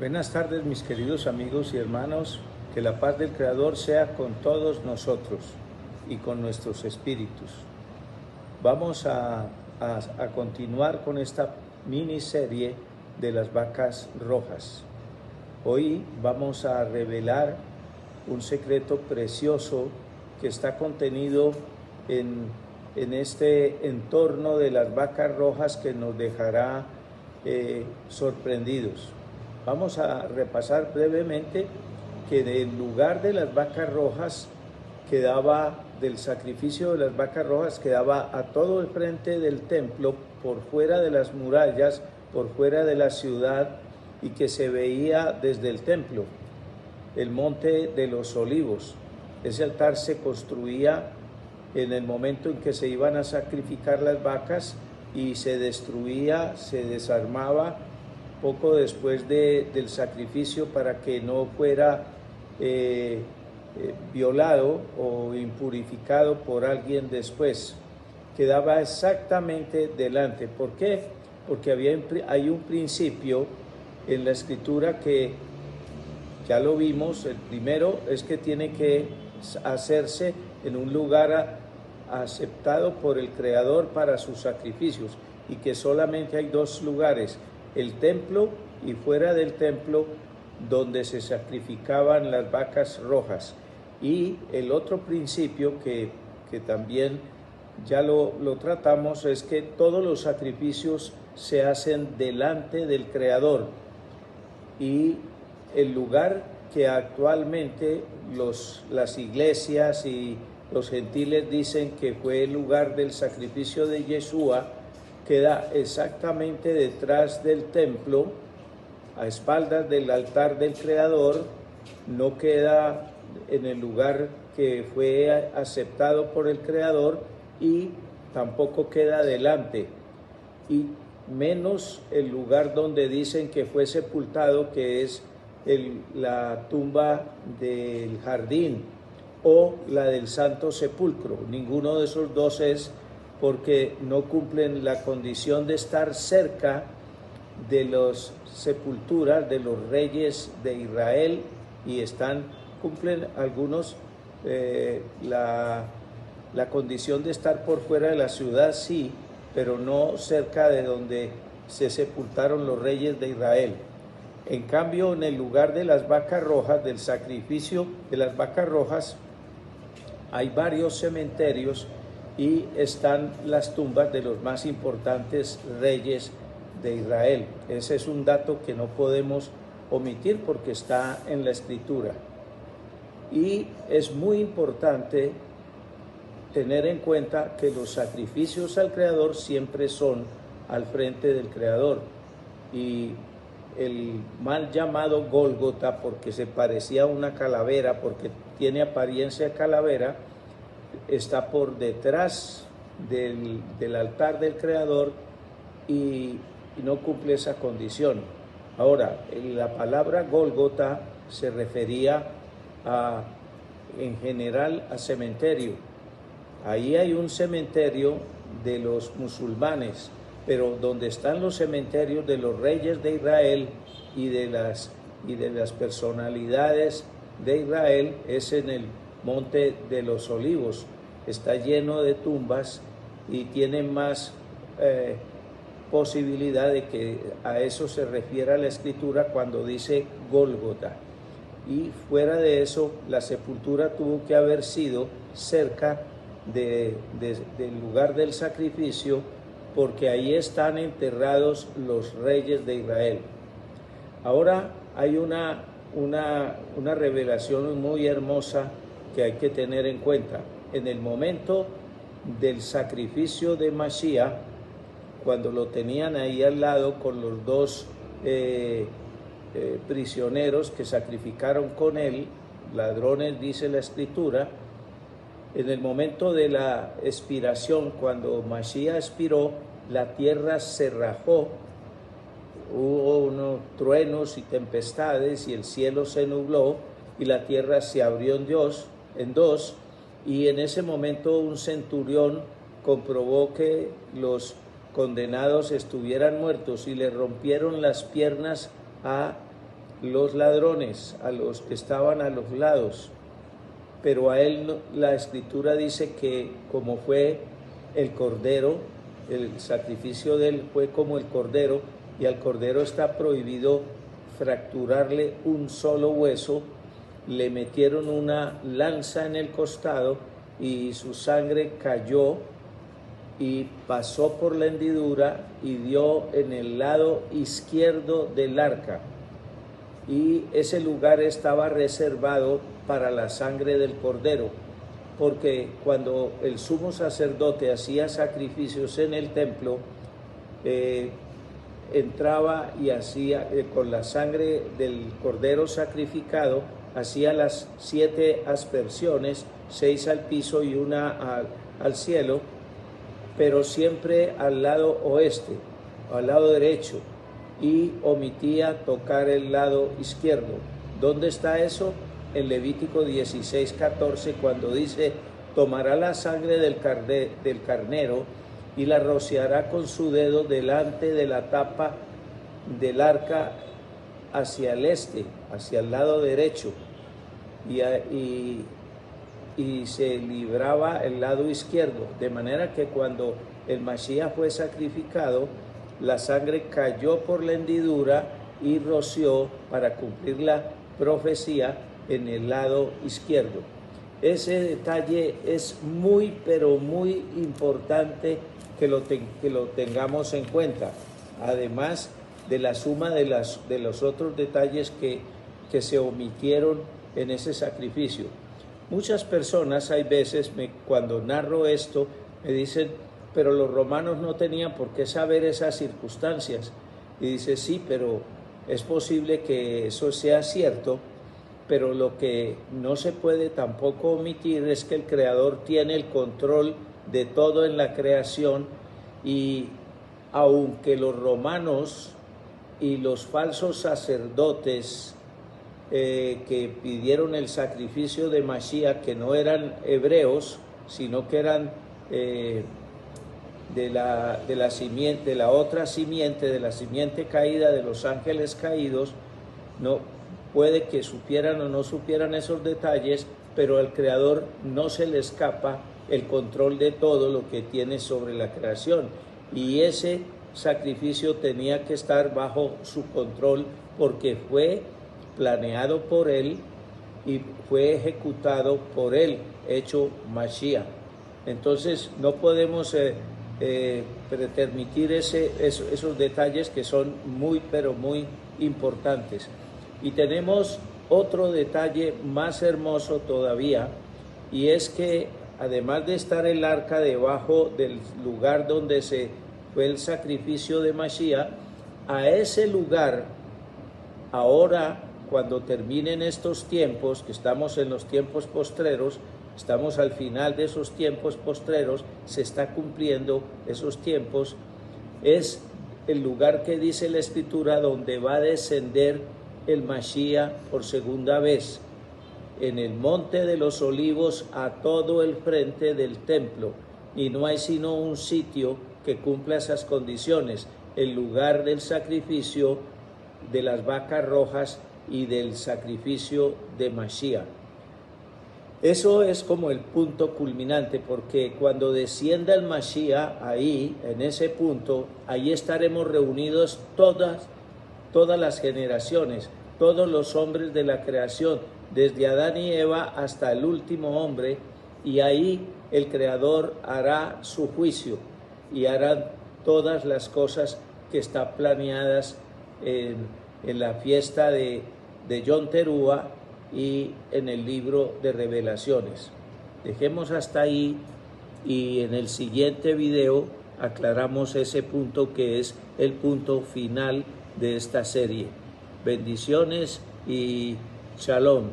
Buenas tardes, mis queridos amigos y hermanos. Que la paz del Creador sea con todos nosotros y con nuestros espíritus. Vamos a continuar con esta miniserie de las vacas rojas. Hoy vamos a revelar un secreto precioso que está contenido en este entorno de las vacas rojas que nos dejará sorprendidos. Vamos a repasar brevemente que del lugar de las vacas rojas del sacrificio de las vacas rojas quedaba a todo el frente del templo, por fuera de las murallas, por fuera de la ciudad, y que se veía desde el templo, el monte de los olivos. Ese altar se construía en el momento en que se iban a sacrificar las vacas y se destruía, se desarmaba poco después del sacrificio para que no fuera violado o impurificado por alguien después. Quedaba exactamente delante. ¿Por qué? Porque hay un principio en la escritura que ya lo vimos. El primero es que tiene que hacerse en un lugar aceptado por el Creador para sus sacrificios, y que solamente hay dos lugares: el templo y fuera del templo, donde se sacrificaban las vacas rojas. Y el otro principio que también ya lo tratamos es que todos los sacrificios se hacen delante del Creador, y el lugar que actualmente las iglesias y los gentiles dicen que fue el lugar del sacrificio de Yeshua queda exactamente detrás del templo, a espaldas del altar del Creador. No queda en el lugar que fue aceptado por el Creador, y tampoco queda delante, y menos el lugar donde dicen que fue sepultado, que es la tumba del jardín o la del Santo Sepulcro. Ninguno de esos dos es, porque no cumplen la condición de estar cerca de las sepulturas de los reyes de Israel, y cumplen algunos la condición de estar por fuera de la ciudad, sí, pero no cerca de donde se sepultaron los reyes de Israel. En cambio, en el lugar de las vacas rojas, del sacrificio de las vacas rojas, hay varios cementerios, y están las tumbas de los más importantes reyes de Israel. Ese es un dato que no podemos omitir porque está en la escritura. Y es muy importante tener en cuenta que los sacrificios al Creador siempre son al frente del Creador. Y el mal llamado Gólgota, porque se parecía a una calavera, porque tiene apariencia de calavera, está por detrás del altar del Creador, y no cumple esa condición. Ahora, la palabra Gólgota se refería en general a cementerio. Ahí hay un cementerio de los musulmanes, pero donde están los cementerios de los reyes de Israel y de las personalidades de Israel es en el monte de los olivos. Está lleno de tumbas y tiene más posibilidad de que a eso se refiera la escritura cuando dice Gólgota. Y fuera de eso, la sepultura tuvo que haber sido cerca del lugar del sacrificio, porque ahí están enterrados los reyes de Israel. Ahora hay una revelación muy hermosa que hay que tener en cuenta. En el momento del sacrificio de Mashiach, cuando lo tenían ahí al lado con los dos prisioneros que sacrificaron con él, ladrones, dice la escritura, en el momento de la expiración, cuando Mashiach expiró, la tierra se rajó, hubo unos truenos y tempestades, y el cielo se nubló, y la tierra se abrió en dos, y en ese momento un centurión comprobó que los condenados estuvieran muertos, y le rompieron las piernas a los ladrones, a los que estaban a los lados, pero a él la Escritura dice que como fue el cordero, el sacrificio de él fue como el cordero, y al cordero está prohibido fracturarle un solo hueso. Le metieron una lanza en el costado y su sangre cayó y pasó por la hendidura y dio en el lado izquierdo del arca. Y ese lugar estaba reservado para la sangre del cordero, porque cuando el sumo sacerdote hacía sacrificios en el templo, entraba y hacía con la sangre del cordero sacrificado, hacía las 7 aspersiones, 6 al piso y una al cielo, pero siempre al lado oeste, al lado derecho, y omitía tocar el lado izquierdo. ¿Dónde está eso? En Levítico 16:14, cuando dice: tomará la sangre del carnero y la rociará con su dedo delante de la tapa del arca hacia el este, hacia el lado derecho, y se libraba el lado izquierdo, de manera que cuando el Mashiach fue sacrificado, la sangre cayó por la hendidura y roció para cumplir la profecía en el lado izquierdo. Ese detalle es muy, pero muy importante que lo tengamos en cuenta, además de la suma de los otros detalles que se omitieron en ese sacrificio. Muchas personas, hay veces, cuando narro esto, me dicen: pero los romanos no tenían por qué saber esas circunstancias. Y dice: sí, pero es posible que eso sea cierto, pero lo que no se puede tampoco omitir es que el Creador tiene el control de todo en la creación, y aunque los romanos y los falsos sacerdotes que pidieron el sacrificio de Mashiach, que no eran hebreos, sino que eran de la simiente, de la otra simiente, de la simiente caída de los ángeles caídos, no puede que supieran o no supieran esos detalles, pero al Creador no se le escapa el control de todo lo que tiene sobre la creación, y ese sacrificio tenía que estar bajo su control, porque fue planeado por él y fue ejecutado por él, hecho Mashiach. Entonces no podemos permitir esos detalles que son muy, pero muy importantes. Y tenemos otro detalle más hermoso todavía, y es que además de estar el arca debajo del lugar donde se fue el sacrificio de Mashiach, a ese lugar, ahora cuando terminen estos tiempos, que estamos en los tiempos postreros, estamos al final de esos tiempos postreros, se está cumpliendo esos tiempos, es el lugar que dice la Escritura donde va a descender el Mashiach por segunda vez, en el monte de los olivos, a todo el frente del templo, y no hay sino un sitio que cumpla esas condiciones: el lugar del sacrificio de las vacas rojas y del sacrificio de Mashiach. Eso es como el punto culminante, porque cuando descienda el Mashiach, ahí, en ese punto, ahí estaremos reunidos todas las generaciones, todos los hombres de la creación, desde Adán y Eva hasta el último hombre, y ahí el Creador hará su juicio y hará todas las cosas que están planeadas en la fiesta de Yom Teruah y en el libro de Revelaciones. Dejemos hasta ahí, y en el siguiente video aclaramos ese punto que es el punto final de esta serie. Bendiciones y shalom.